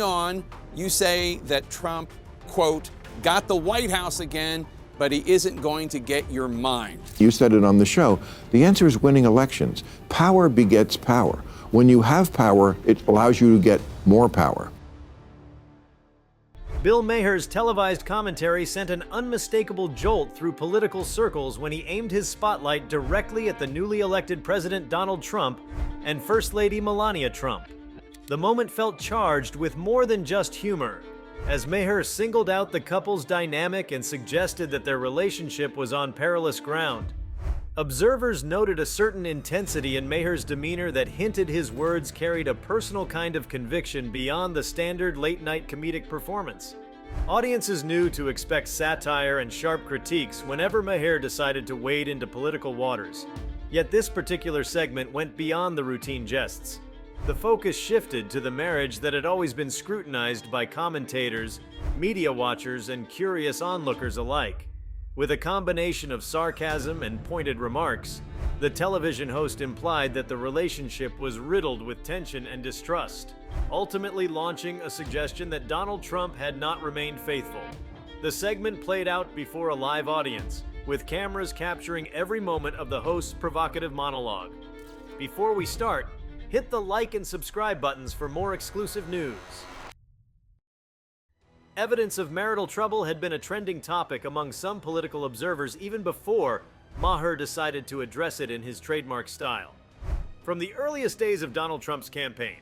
on, you say that Trump, quote, got the White House again, but he isn't going to get your mind. You said it on the show. The answer is winning elections. Power begets power. When you have power, it allows you to get more power. Bill Maher's televised commentary sent an unmistakable jolt through political circles when he aimed his spotlight directly at the newly elected President Donald Trump and First Lady Melania Trump. The moment felt charged with more than just humor, as Maher singled out the couple's dynamic and suggested that their relationship was on perilous ground. Observers noted a certain intensity in Maher's demeanor that hinted his words carried a personal kind of conviction beyond the standard late-night comedic performance. Audiences knew to expect satire and sharp critiques whenever Maher decided to wade into political waters. Yet this particular segment went beyond the routine jests. The focus shifted to the marriage that had always been scrutinized by commentators, media watchers, and curious onlookers alike. With a combination of sarcasm and pointed remarks, the television host implied that the relationship was riddled with tension and distrust, ultimately launching a suggestion that Donald Trump had not remained faithful. The segment played out before a live audience, with cameras capturing every moment of the host's provocative monologue. Before we start, hit the like and subscribe buttons for more exclusive news. Evidence of marital trouble had been a trending topic among some political observers even before Maher decided to address it in his trademark style. From the earliest days of Donald Trump's campaign,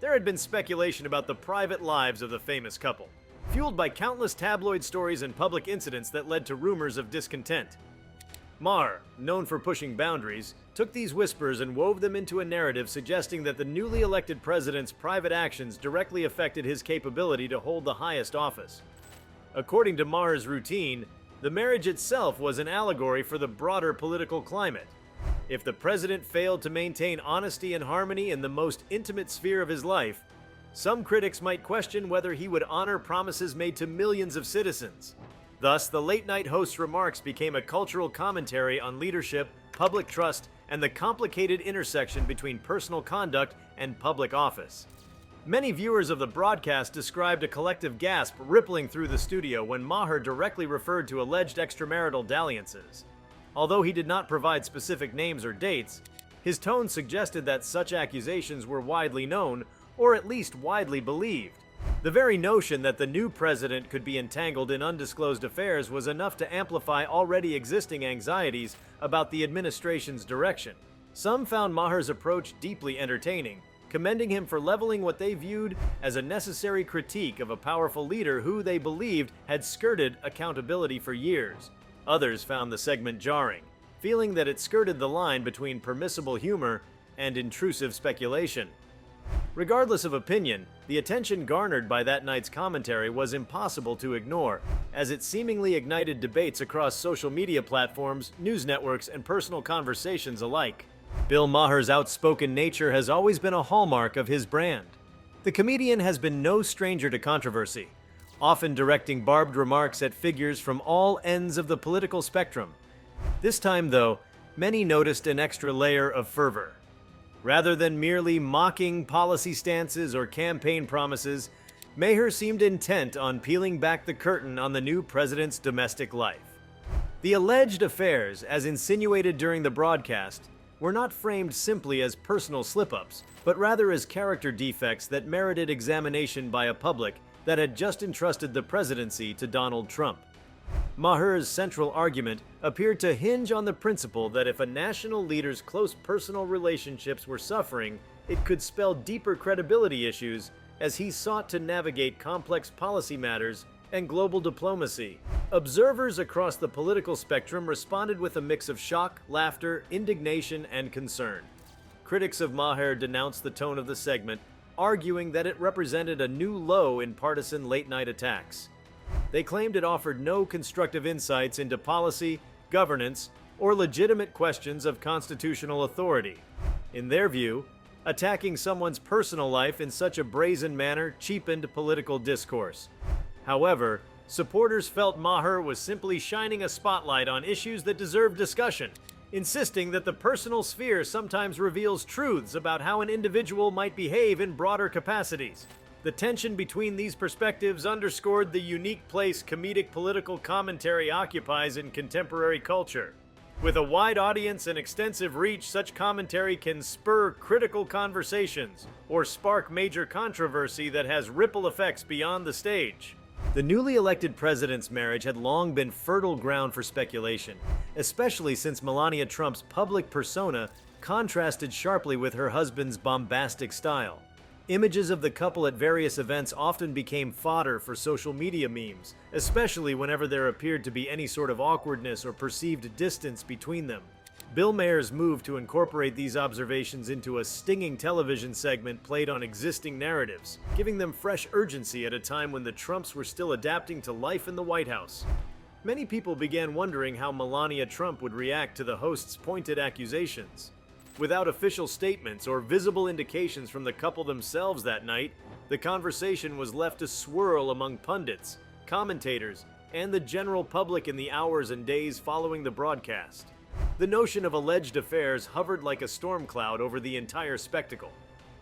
there had been speculation about the private lives of the famous couple, fueled by countless tabloid stories and public incidents that led to rumors of discontent. Maher, known for pushing boundaries, took these whispers and wove them into a narrative suggesting that the newly elected president's private actions directly affected his capability to hold the highest office. According to Maher's routine, the marriage itself was an allegory for the broader political climate. If the president failed to maintain honesty and harmony in the most intimate sphere of his life, some critics might question whether he would honor promises made to millions of citizens. Thus, the late-night host's remarks became a cultural commentary on leadership, public trust, and the complicated intersection between personal conduct and public office. Many viewers of the broadcast described a collective gasp rippling through the studio when Maher directly referred to alleged extramarital dalliances. Although he did not provide specific names or dates, his tone suggested that such accusations were widely known, or at least widely believed. The very notion that the new president could be entangled in undisclosed affairs was enough to amplify already existing anxieties about the administration's direction. Some found Maher's approach deeply entertaining, commending him for leveling what they viewed as a necessary critique of a powerful leader who they believed had skirted accountability for years. Others found the segment jarring, feeling that it skirted the line between permissible humor and intrusive speculation. Regardless of opinion, the attention garnered by that night's commentary was impossible to ignore, as it seemingly ignited debates across social media platforms, news networks, and personal conversations alike. Bill Maher's outspoken nature has always been a hallmark of his brand. The comedian has been no stranger to controversy, often directing barbed remarks at figures from all ends of the political spectrum. This time, though, many noticed an extra layer of fervor. Rather than merely mocking policy stances or campaign promises, Maher seemed intent on peeling back the curtain on the new president's domestic life. The alleged affairs, as insinuated during the broadcast, were not framed simply as personal slip-ups, but rather as character defects that merited examination by a public that had just entrusted the presidency to Donald Trump. Maher's central argument appeared to hinge on the principle that if a national leader's close personal relationships were suffering, it could spell deeper credibility issues as he sought to navigate complex policy matters and global diplomacy. Observers across the political spectrum responded with a mix of shock, laughter, indignation, and concern. Critics of Maher denounced the tone of the segment, arguing that it represented a new low in partisan late-night attacks. They claimed it offered no constructive insights into policy, governance, or legitimate questions of constitutional authority. In their view, attacking someone's personal life in such a brazen manner cheapened political discourse. However, supporters felt Maher was simply shining a spotlight on issues that deserve discussion, insisting that the personal sphere sometimes reveals truths about how an individual might behave in broader capacities. The tension between these perspectives underscored the unique place comedic political commentary occupies in contemporary culture. With a wide audience and extensive reach, such commentary can spur critical conversations or spark major controversy that has ripple effects beyond the stage. The newly elected president's marriage had long been fertile ground for speculation, especially since Melania Trump's public persona contrasted sharply with her husband's bombastic style. Images of the couple at various events often became fodder for social media memes, especially whenever there appeared to be any sort of awkwardness or perceived distance between them. Bill Maher's move to incorporate these observations into a stinging television segment played on existing narratives, giving them fresh urgency at a time when the Trumps were still adapting to life in the White House. Many people began wondering how Melania Trump would react to the host's pointed accusations. Without official statements or visible indications from the couple themselves that night, the conversation was left to swirl among pundits, commentators, and the general public in the hours and days following the broadcast. The notion of alleged affairs hovered like a storm cloud over the entire spectacle.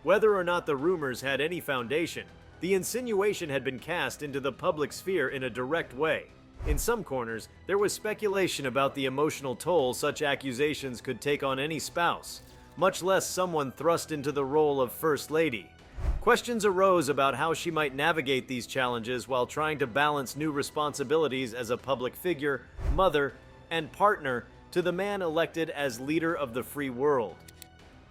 Whether or not the rumors had any foundation, the insinuation had been cast into the public sphere in a direct way. In some corners, there was speculation about the emotional toll such accusations could take on any spouse, much less someone thrust into the role of First Lady. Questions arose about how she might navigate these challenges while trying to balance new responsibilities as a public figure, mother, and partner to the man elected as leader of the free world.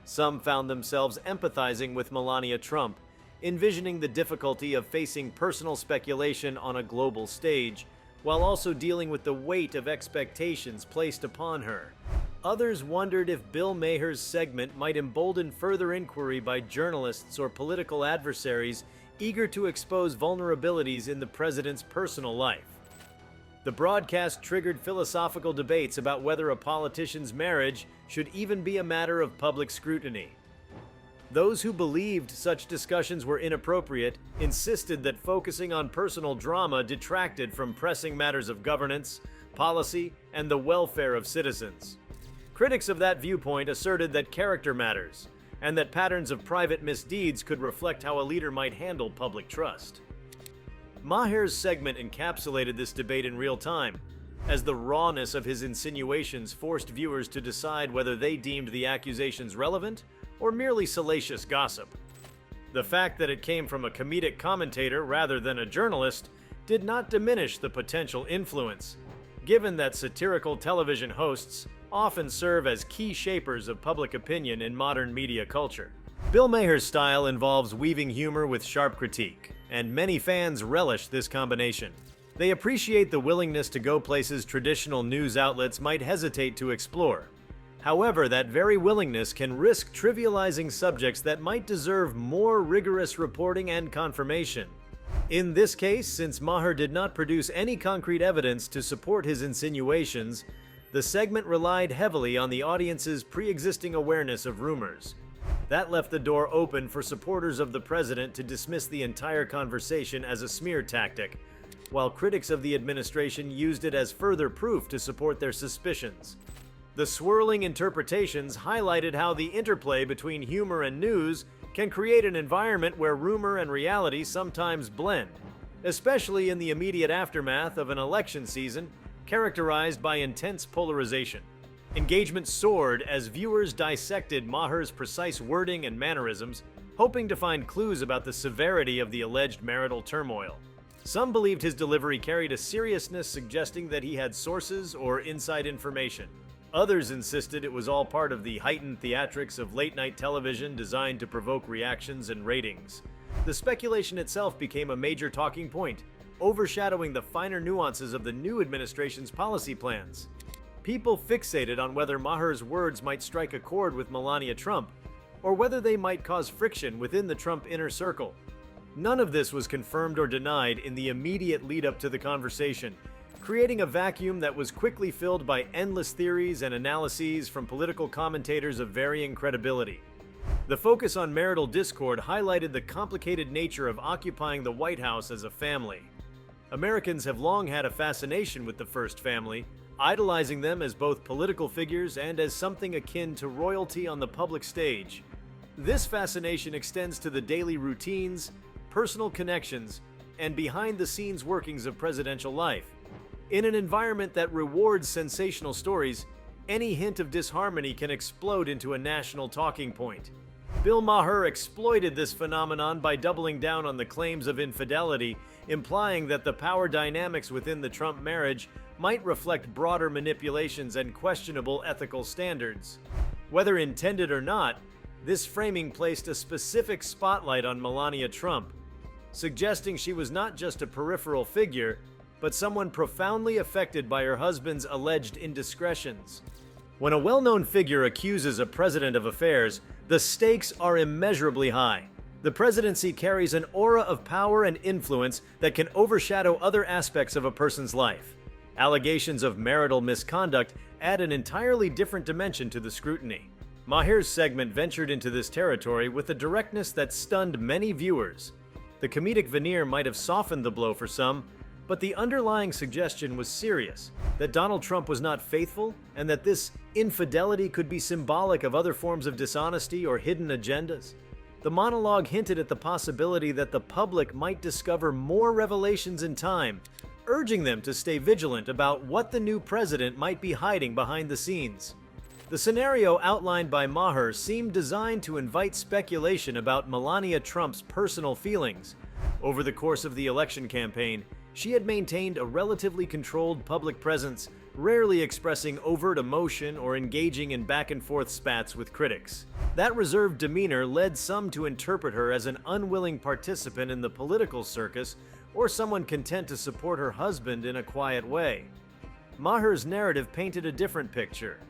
Some found themselves empathizing with Melania Trump, envisioning the difficulty of facing personal speculation on a global stage, while also dealing with the weight of expectations placed upon her. Others wondered if Bill Maher's segment might embolden further inquiry by journalists or political adversaries eager to expose vulnerabilities in the president's personal life. The broadcast triggered philosophical debates about whether a politician's marriage should even be a matter of public scrutiny. Those who believed such discussions were inappropriate insisted that focusing on personal drama detracted from pressing matters of governance, policy, and the welfare of citizens. Critics of that viewpoint asserted that character matters, and that patterns of private misdeeds could reflect how a leader might handle public trust. Maher's segment encapsulated this debate in real time, as the rawness of his insinuations forced viewers to decide whether they deemed the accusations relevant or merely salacious gossip. The fact that it came from a comedic commentator rather than a journalist did not diminish the potential influence, given that satirical television hosts often serve as key shapers of public opinion in modern media culture. Bill Maher's style involves weaving humor with sharp critique, and many fans relish this combination. They appreciate the willingness to go places traditional news outlets might hesitate to explore. However, that very willingness can risk trivializing subjects that might deserve more rigorous reporting and confirmation. In this case, since Maher did not produce any concrete evidence to support his insinuations, the segment relied heavily on the audience's pre-existing awareness of rumors. That left the door open for supporters of the president to dismiss the entire conversation as a smear tactic, while critics of the administration used it as further proof to support their suspicions. The swirling interpretations highlighted how the interplay between humor and news can create an environment where rumor and reality sometimes blend, especially in the immediate aftermath of an election season characterized by intense polarization. Engagement soared as viewers dissected Maher's precise wording and mannerisms, hoping to find clues about the severity of the alleged marital turmoil. Some believed his delivery carried a seriousness suggesting that he had sources or inside information. Others insisted it was all part of the heightened theatrics of late-night television designed to provoke reactions and ratings. The speculation itself became a major talking point, overshadowing the finer nuances of the new administration's policy plans. People fixated on whether Maher's words might strike a chord with Melania Trump, or whether they might cause friction within the Trump inner circle. None of this was confirmed or denied in the immediate lead-up to the conversation, creating a vacuum that was quickly filled by endless theories and analyses from political commentators of varying credibility. The focus on marital discord highlighted the complicated nature of occupying the White House as a family. Americans have long had a fascination with the first family, idolizing them as both political figures and as something akin to royalty on the public stage. This fascination extends to the daily routines, personal connections, and behind-the-scenes workings of presidential life. In an environment that rewards sensational stories, any hint of disharmony can explode into a national talking point. Bill Maher exploited this phenomenon by doubling down on the claims of infidelity, implying that the power dynamics within the Trump marriage might reflect broader manipulations and questionable ethical standards. Whether intended or not, this framing placed a specific spotlight on Melania Trump, suggesting she was not just a peripheral figure, but someone profoundly affected by her husband's alleged indiscretions. When a well-known figure accuses a president of affairs, the stakes are immeasurably high. The presidency carries an aura of power and influence that can overshadow other aspects of a person's life. Allegations of marital misconduct add an entirely different dimension to the scrutiny. Maher's segment ventured into this territory with a directness that stunned many viewers. The comedic veneer might have softened the blow for some, but the underlying suggestion was serious, that Donald Trump was not faithful, and that this infidelity could be symbolic of other forms of dishonesty or hidden agendas. The monologue hinted at the possibility that the public might discover more revelations in time, urging them to stay vigilant about what the new president might be hiding behind the scenes. The scenario outlined by Maher seemed designed to invite speculation about Melania Trump's personal feelings. Over the course of the election campaign, she had maintained a relatively controlled public presence, rarely expressing overt emotion or engaging in back-and-forth spats with critics. That reserved demeanor led some to interpret her as an unwilling participant in the political circus or someone content to support her husband in a quiet way. Maher's narrative painted a different picture.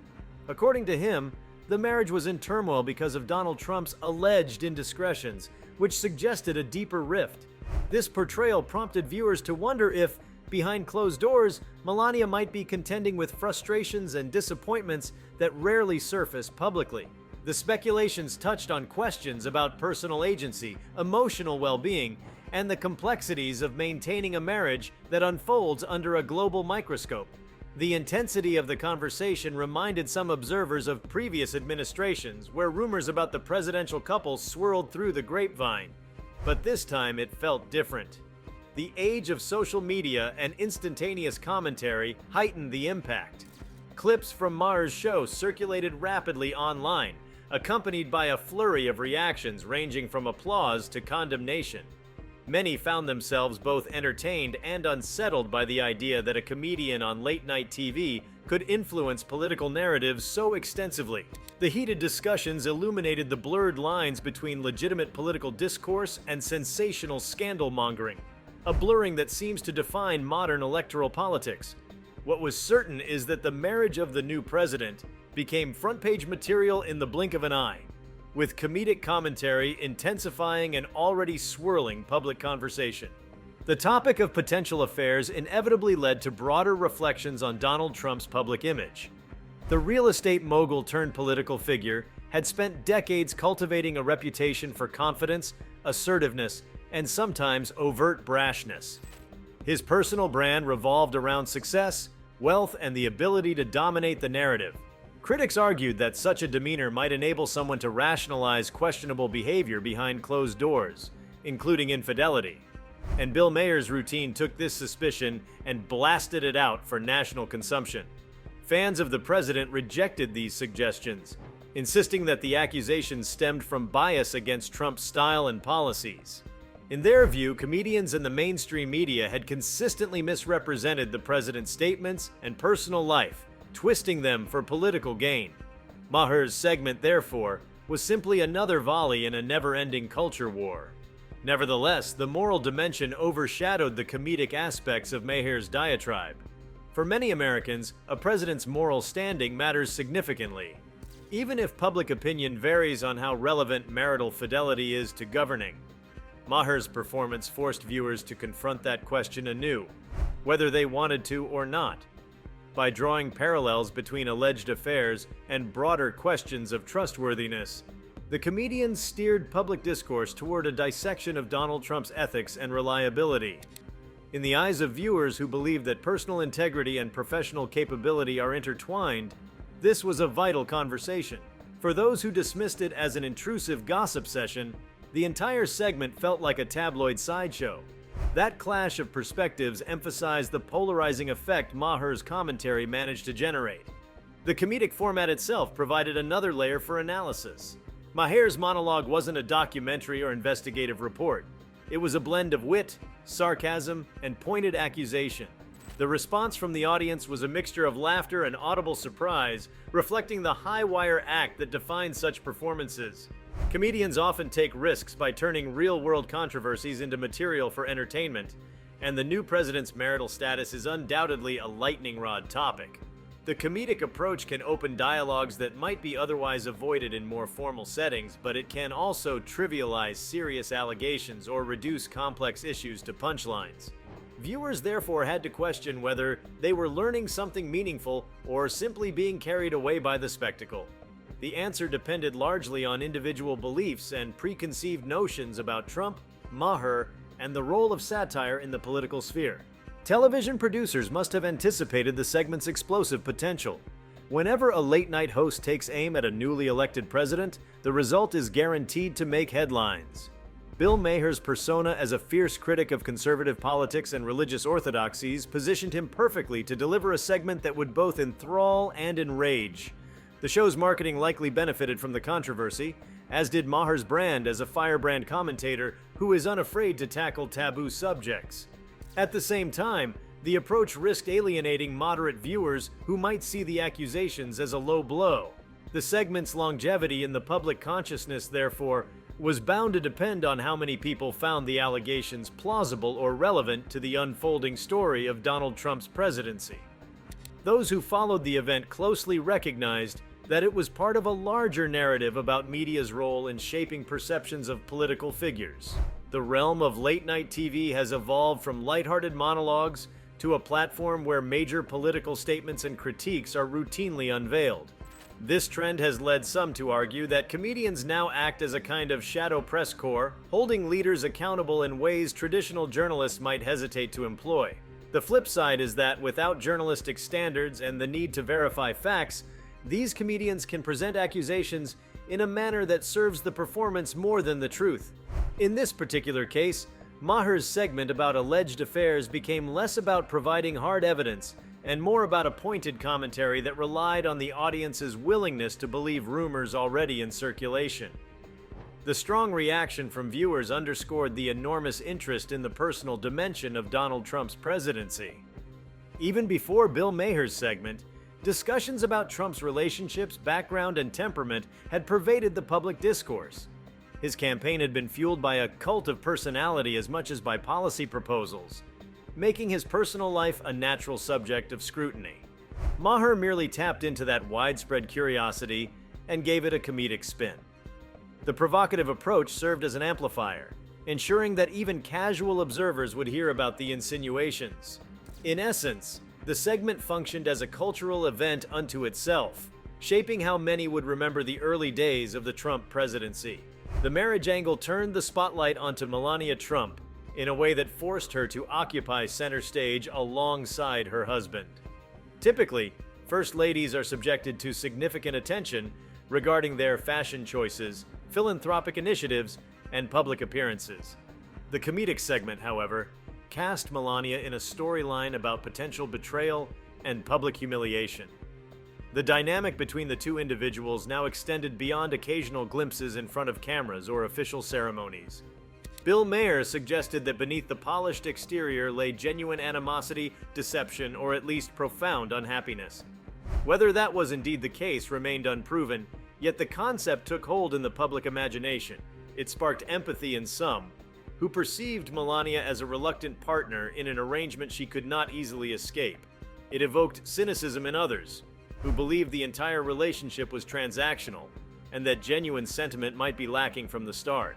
According to him, the marriage was in turmoil because of Donald Trump's alleged indiscretions, which suggested a deeper rift. This portrayal prompted viewers to wonder if, behind closed doors, Melania might be contending with frustrations and disappointments that rarely surface publicly. The speculations touched on questions about personal agency, emotional well-being, and the complexities of maintaining a marriage that unfolds under a global microscope. The intensity of the conversation reminded some observers of previous administrations, where rumors about the presidential couple swirled through the grapevine. But this time it felt different. The age of social media and instantaneous commentary heightened the impact. Clips from Maher's show circulated rapidly online, accompanied by a flurry of reactions ranging from applause to condemnation. Many found themselves both entertained and unsettled by the idea that a comedian on late-night TV could influence political narratives so extensively. The heated discussions illuminated the blurred lines between legitimate political discourse and sensational scandal-mongering, a blurring that seems to define modern electoral politics. What was certain is that the marriage of the new president became front-page material in the blink of an eye, with comedic commentary intensifying an already swirling public conversation. The topic of potential affairs inevitably led to broader reflections on Donald Trump's public image. The real estate mogul turned political figure had spent decades cultivating a reputation for confidence, assertiveness, and sometimes overt brashness. His personal brand revolved around success, wealth, and the ability to dominate the narrative. Critics argued that such a demeanor might enable someone to rationalize questionable behavior behind closed doors, including infidelity. And Bill Maher's routine took this suspicion and blasted it out for national consumption. Fans of the president rejected these suggestions, insisting that the accusations stemmed from bias against Trump's style and policies. In their view, comedians and the mainstream media had consistently misrepresented the president's statements and personal life, twisting them for political gain. Maher's segment, therefore, was simply another volley in a never-ending culture war. Nevertheless, the moral dimension overshadowed the comedic aspects of Maher's diatribe. For many Americans, a president's moral standing matters significantly, even if public opinion varies on how relevant marital fidelity is to governing. Maher's performance forced viewers to confront that question anew, whether they wanted to or not. By drawing parallels between alleged affairs and broader questions of trustworthiness, the comedians steered public discourse toward a dissection of Donald Trump's ethics and reliability. In the eyes of viewers who believe that personal integrity and professional capability are intertwined, this was a vital conversation. For those who dismissed it as an intrusive gossip session, The entire segment felt like a tabloid sideshow. That clash of perspectives emphasized the polarizing effect Maher's commentary managed to generate. The comedic format itself provided another layer for analysis. Maher's monologue wasn't a documentary or investigative report. It was a blend of wit, sarcasm, and pointed accusation. The response from the audience was a mixture of laughter and audible surprise, reflecting the high-wire act that defines such performances. Comedians often take risks by turning real-world controversies into material for entertainment, and the new president's marital status is undoubtedly a lightning rod topic. The comedic approach can open dialogues that might be otherwise avoided in more formal settings, but it can also trivialize serious allegations or reduce complex issues to punchlines. Viewers therefore had to question whether they were learning something meaningful or simply being carried away by the spectacle. The answer depended largely on individual beliefs and preconceived notions about Trump, Maher, and the role of satire in the political sphere. Television producers must have anticipated the segment's explosive potential. Whenever a late-night host takes aim at a newly elected president, the result is guaranteed to make headlines. Bill Maher's persona as a fierce critic of conservative politics and religious orthodoxies positioned him perfectly to deliver a segment that would both enthrall and enrage. The show's marketing likely benefited from the controversy, as did Maher's brand as a firebrand commentator who is unafraid to tackle taboo subjects. At the same time, the approach risked alienating moderate viewers who might see the accusations as a low blow. The segment's longevity in the public consciousness, therefore, was bound to depend on how many people found the allegations plausible or relevant to the unfolding story of Donald Trump's presidency. Those who followed the event closely recognized that it was part of a larger narrative about media's role in shaping perceptions of political figures. The realm of late-night TV has evolved from lighthearted monologues to a platform where major political statements and critiques are routinely unveiled. This trend has led some to argue that comedians now act as a kind of shadow press corps, holding leaders accountable in ways traditional journalists might hesitate to employ. The flip side is that without journalistic standards and the need to verify facts, these comedians can present accusations in a manner that serves the performance more than the truth. In this particular case, Maher's segment about alleged affairs became less about providing hard evidence and more about a pointed commentary that relied on the audience's willingness to believe rumors already in circulation. The strong reaction from viewers underscored the enormous interest in the personal dimension of Donald Trump's presidency. Even before Bill Maher's segment, discussions about Trump's relationships, background, and temperament had pervaded the public discourse. His campaign had been fueled by a cult of personality as much as by policy proposals, making his personal life a natural subject of scrutiny. Maher merely tapped into that widespread curiosity and gave it a comedic spin. The provocative approach served as an amplifier, ensuring that even casual observers would hear about the insinuations. In essence, the segment functioned as a cultural event unto itself, shaping how many would remember the early days of the Trump presidency. The marriage angle turned the spotlight onto Melania Trump in a way that forced her to occupy center stage alongside her husband. Typically, first ladies are subjected to significant attention regarding their fashion choices, philanthropic initiatives, and public appearances. The comedic segment, however, cast Melania in a storyline about potential betrayal and public humiliation. The dynamic between the two individuals now extended beyond occasional glimpses in front of cameras or official ceremonies. Bill Maher suggested that beneath the polished exterior lay genuine animosity, deception, or at least profound unhappiness. Whether that was indeed the case remained unproven, yet the concept took hold in the public imagination. It sparked empathy in some, who perceived Melania as a reluctant partner in an arrangement she could not easily escape. It evoked cynicism in others, who believed the entire relationship was transactional, and that genuine sentiment might be lacking from the start.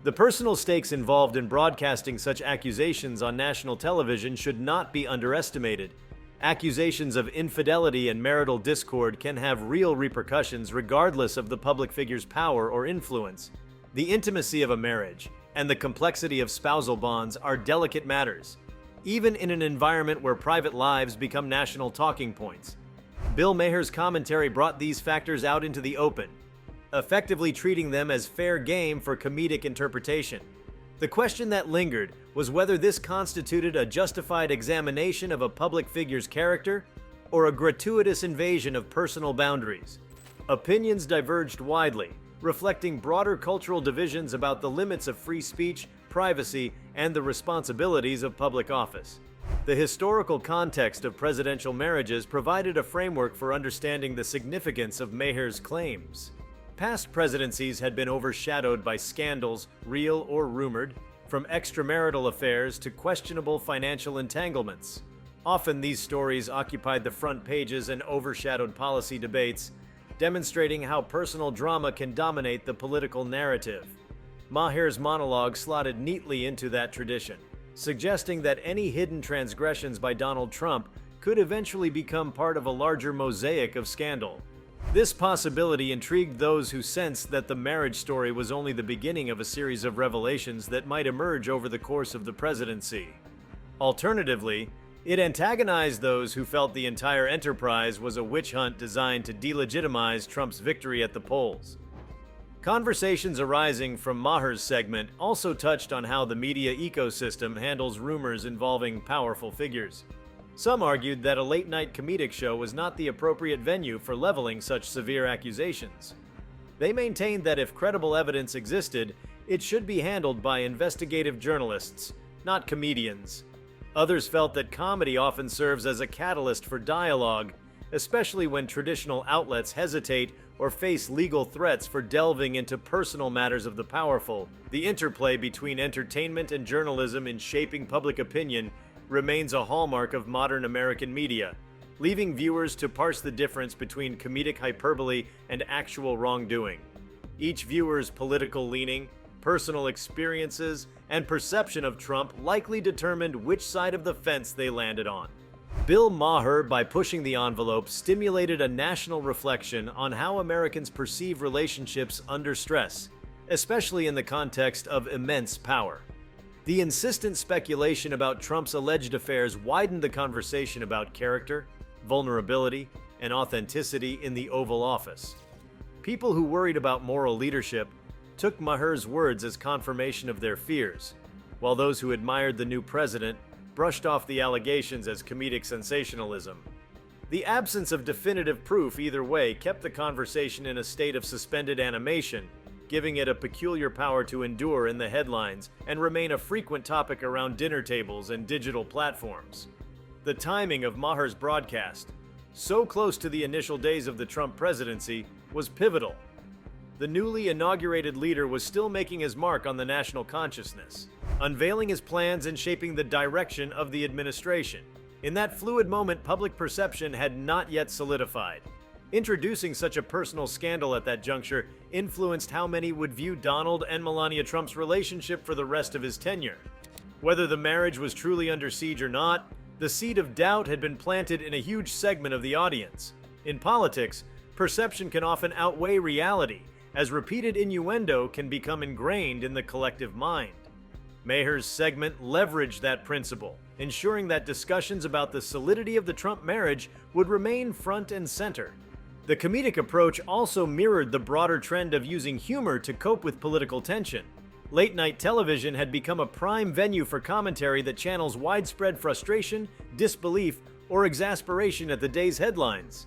The personal stakes involved in broadcasting such accusations on national television should not be underestimated. Accusations of infidelity and marital discord can have real repercussions regardless of the public figure's power or influence. The intimacy of a marriage and the complexity of spousal bonds are delicate matters, even in an environment where private lives become national talking points. Bill Maher's commentary brought these factors out into the open. effectively treating them as fair game for comedic interpretation. The question that lingered was whether this constituted a justified examination of a public figure's character or a gratuitous invasion of personal boundaries. Opinions diverged widely, reflecting broader cultural divisions about the limits of free speech, privacy, and the responsibilities of public office. The historical context of presidential marriages provided a framework for understanding the significance of Maher's claims. Past presidencies had been overshadowed by scandals, real or rumored, from extramarital affairs to questionable financial entanglements. Often these stories occupied the front pages and overshadowed policy debates, demonstrating how personal drama can dominate the political narrative. Maher's monologue slotted neatly into that tradition, suggesting that any hidden transgressions by Donald Trump could eventually become part of a larger mosaic of scandal. This possibility intrigued those who sensed that the marriage story was only the beginning of a series of revelations that might emerge over the course of the presidency. Alternatively, it antagonized those who felt the entire enterprise was a witch hunt designed to delegitimize Trump's victory at the polls. Conversations arising from Maher's segment also touched on how the media ecosystem handles rumors involving powerful figures. Some argued that a late-night comedic show was not the appropriate venue for leveling such severe accusations. They maintained that if credible evidence existed, it should be handled by investigative journalists, not comedians. Others felt that comedy often serves as a catalyst for dialogue, especially when traditional outlets hesitate or face legal threats for delving into personal matters of the powerful. The interplay between entertainment and journalism in shaping public opinion remains a hallmark of modern American media, leaving viewers to parse the difference between comedic hyperbole and actual wrongdoing. Each viewer's political leaning, personal experiences, and perception of Trump likely determined which side of the fence they landed on. Bill Maher, by pushing the envelope, stimulated a national reflection on how Americans perceive relationships under stress, especially in the context of immense power. The insistent speculation about Trump's alleged affairs widened the conversation about character, vulnerability, and authenticity in the Oval Office. People who worried about moral leadership took Maher's words as confirmation of their fears, while those who admired the new president brushed off the allegations as comedic sensationalism. The absence of definitive proof either way kept the conversation in a state of suspended animation, giving it a peculiar power to endure in the headlines and remain a frequent topic around dinner tables and digital platforms. The timing of Maher's broadcast, so close to the initial days of the Trump presidency, was pivotal. The newly inaugurated leader was still making his mark on the national consciousness, unveiling his plans and shaping the direction of the administration. In that fluid moment, public perception had not yet solidified. Introducing such a personal scandal at that juncture influenced how many would view Donald and Melania Trump's relationship for the rest of his tenure. Whether the marriage was truly under siege or not, the seed of doubt had been planted in a huge segment of the audience. In politics, perception can often outweigh reality, as repeated innuendo can become ingrained in the collective mind. Maher's segment leveraged that principle, ensuring that discussions about the solidity of the Trump marriage would remain front and center. The comedic approach also mirrored the broader trend of using humor to cope with political tension. Late-night television had become a prime venue for commentary that channels widespread frustration, disbelief, or exasperation at the day's headlines.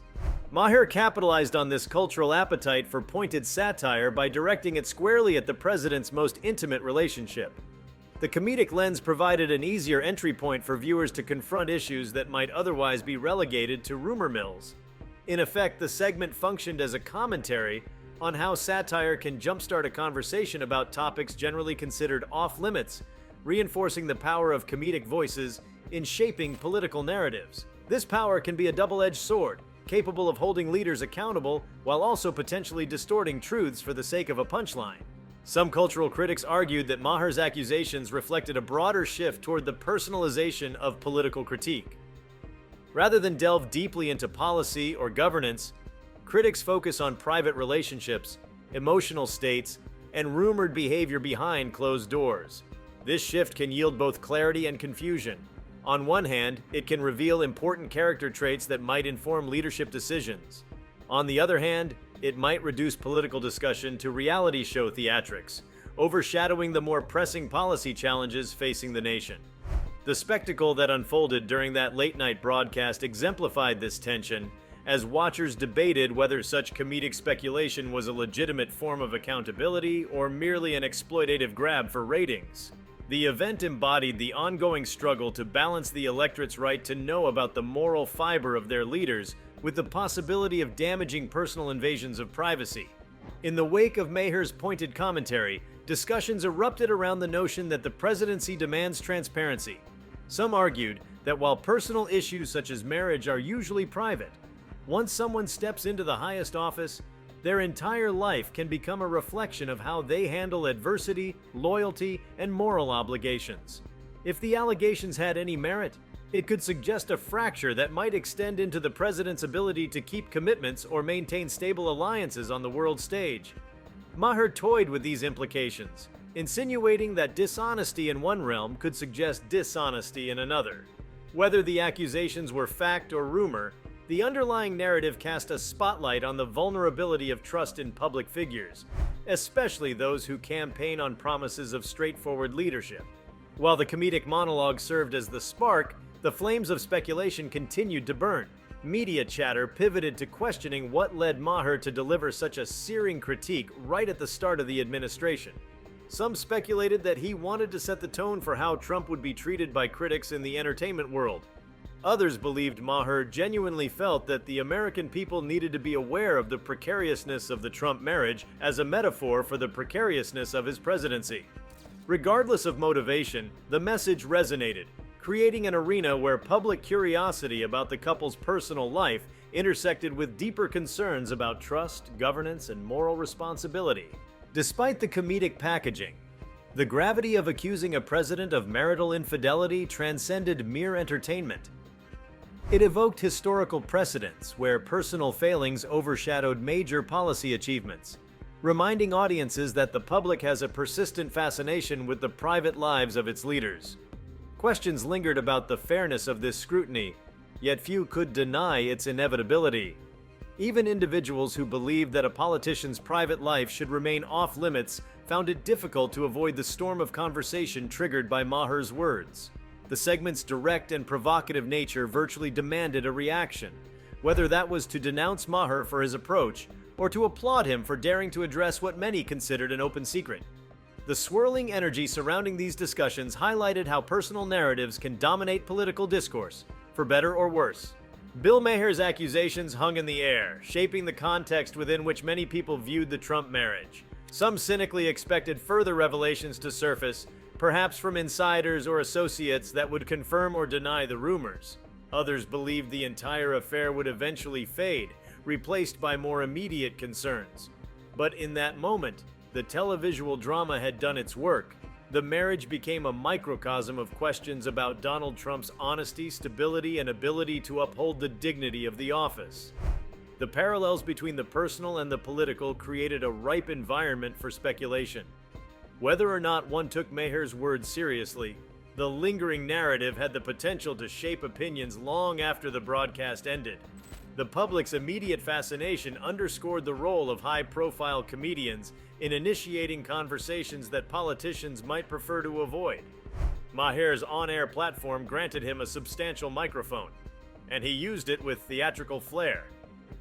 Maher capitalized on this cultural appetite for pointed satire by directing it squarely at the president's most intimate relationship. The comedic lens provided an easier entry point for viewers to confront issues that might otherwise be relegated to rumor mills. In effect, the segment functioned as a commentary on how satire can jumpstart a conversation about topics generally considered off-limits, reinforcing the power of comedic voices in shaping political narratives. This power can be a double-edged sword, capable of holding leaders accountable while also potentially distorting truths for the sake of a punchline. Some cultural critics argued that Maher's accusations reflected a broader shift toward the personalization of political critique. Rather than delve deeply into policy or governance, critics focus on private relationships, emotional states, and rumored behavior behind closed doors. This shift can yield both clarity and confusion. On one hand, it can reveal important character traits that might inform leadership decisions. On the other hand, it might reduce political discussion to reality show theatrics, overshadowing the more pressing policy challenges facing the nation. The spectacle that unfolded during that late-night broadcast exemplified this tension, as watchers debated whether such comedic speculation was a legitimate form of accountability or merely an exploitative grab for ratings. The event embodied the ongoing struggle to balance the electorate's right to know about the moral fiber of their leaders with the possibility of damaging personal invasions of privacy. In the wake of Maher's pointed commentary, discussions erupted around the notion that the presidency demands transparency. Some argued that while personal issues such as marriage are usually private, once someone steps into the highest office, their entire life can become a reflection of how they handle adversity, loyalty, and moral obligations. If the allegations had any merit, it could suggest a fracture that might extend into the president's ability to keep commitments or maintain stable alliances on the world stage. Maher toyed with these implications, insinuating that dishonesty in one realm could suggest dishonesty in another. Whether the accusations were fact or rumor, the underlying narrative cast a spotlight on the vulnerability of trust in public figures, especially those who campaign on promises of straightforward leadership. While the comedic monologue served as the spark, the flames of speculation continued to burn. Media chatter pivoted to questioning what led Maher to deliver such a searing critique right at the start of the administration. Some speculated that he wanted to set the tone for how Trump would be treated by critics in the entertainment world. Others believed Maher genuinely felt that the American people needed to be aware of the precariousness of the Trump marriage as a metaphor for the precariousness of his presidency. Regardless of motivation, the message resonated, creating an arena where public curiosity about the couple's personal life intersected with deeper concerns about trust, governance, and moral responsibility. Despite the comedic packaging, the gravity of accusing a president of marital infidelity transcended mere entertainment. It evoked historical precedents where personal failings overshadowed major policy achievements, reminding audiences that the public has a persistent fascination with the private lives of its leaders. Questions lingered about the fairness of this scrutiny, yet few could deny its inevitability. Even individuals who believed that a politician's private life should remain off-limits found it difficult to avoid the storm of conversation triggered by Maher's words. The segment's direct and provocative nature virtually demanded a reaction, whether that was to denounce Maher for his approach or to applaud him for daring to address what many considered an open secret. The swirling energy surrounding these discussions highlighted how personal narratives can dominate political discourse, for better or worse. Bill Maher's accusations hung in the air, shaping the context within which many people viewed the Trump marriage. Some cynically expected further revelations to surface, perhaps from insiders or associates that would confirm or deny the rumors. Others believed the entire affair would eventually fade, replaced by more immediate concerns. But in that moment, the televisual drama had done its work. The marriage became a microcosm of questions about Donald Trump's honesty, stability, and ability to uphold the dignity of the office. The parallels between the personal and the political created a ripe environment for speculation. Whether or not one took Maher's words seriously, the lingering narrative had the potential to shape opinions long after the broadcast ended. The public's immediate fascination underscored the role of high-profile comedians in initiating conversations that politicians might prefer to avoid. Maher's on-air platform granted him a substantial microphone, and he used it with theatrical flair,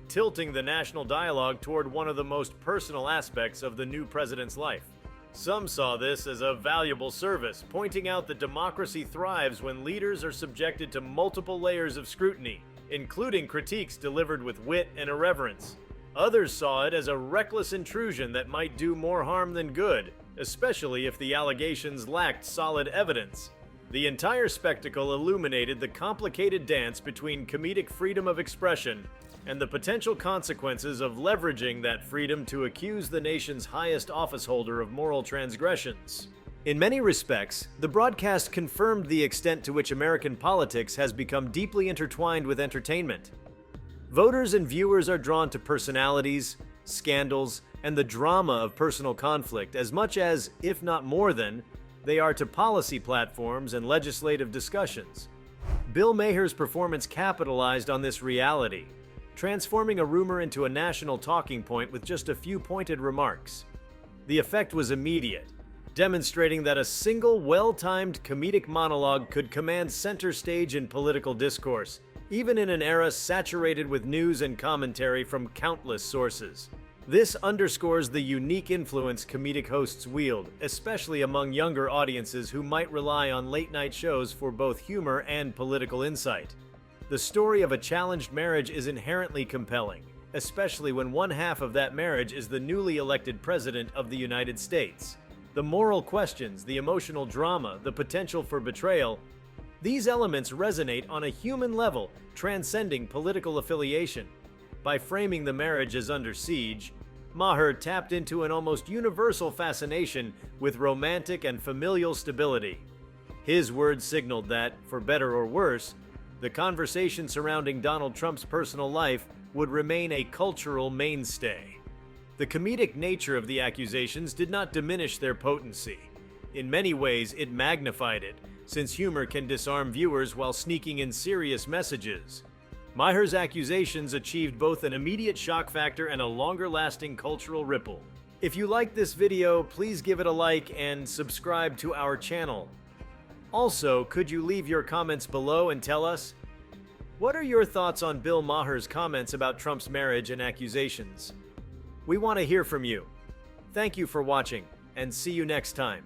tilting the national dialogue toward one of the most personal aspects of the new president's life. Some saw this as a valuable service, pointing out that democracy thrives when leaders are subjected to multiple layers of scrutiny, including critiques delivered with wit and irreverence. Others saw it as a reckless intrusion that might do more harm than good, especially if the allegations lacked solid evidence. The entire spectacle illuminated the complicated dance between comedic freedom of expression and the potential consequences of leveraging that freedom to accuse the nation's highest office holder of moral transgressions. In many respects, the broadcast confirmed the extent to which American politics has become deeply intertwined with entertainment. Voters and viewers are drawn to personalities, scandals, and the drama of personal conflict as much as, if not more than, they are to policy platforms and legislative discussions. Bill Maher's performance capitalized on this reality, transforming a rumor into a national talking point with just a few pointed remarks. The effect was immediate, demonstrating that a single, well-timed comedic monologue could command center stage in political discourse, even in an era saturated with news and commentary from countless sources. This underscores the unique influence comedic hosts wield, especially among younger audiences who might rely on late-night shows for both humor and political insight. The story of a challenged marriage is inherently compelling, especially when one half of that marriage is the newly elected president of the United States. The moral questions, the emotional drama, the potential for betrayal, these elements resonate on a human level, transcending political affiliation. By framing the marriage as under siege, Maher tapped into an almost universal fascination with romantic and familial stability. His words signaled that, for better or worse, the conversation surrounding Donald Trump's personal life would remain a cultural mainstay. The comedic nature of the accusations did not diminish their potency. In many ways, it magnified it, since humor can disarm viewers while sneaking in serious messages. Maher's accusations achieved both an immediate shock factor and a longer-lasting cultural ripple. If you liked this video, please give it a like and subscribe to our channel. Also, could you leave your comments below and tell us, what are your thoughts on Bill Maher's comments about Trump's marriage and accusations? We want to hear from you. Thank you for watching, and see you next time.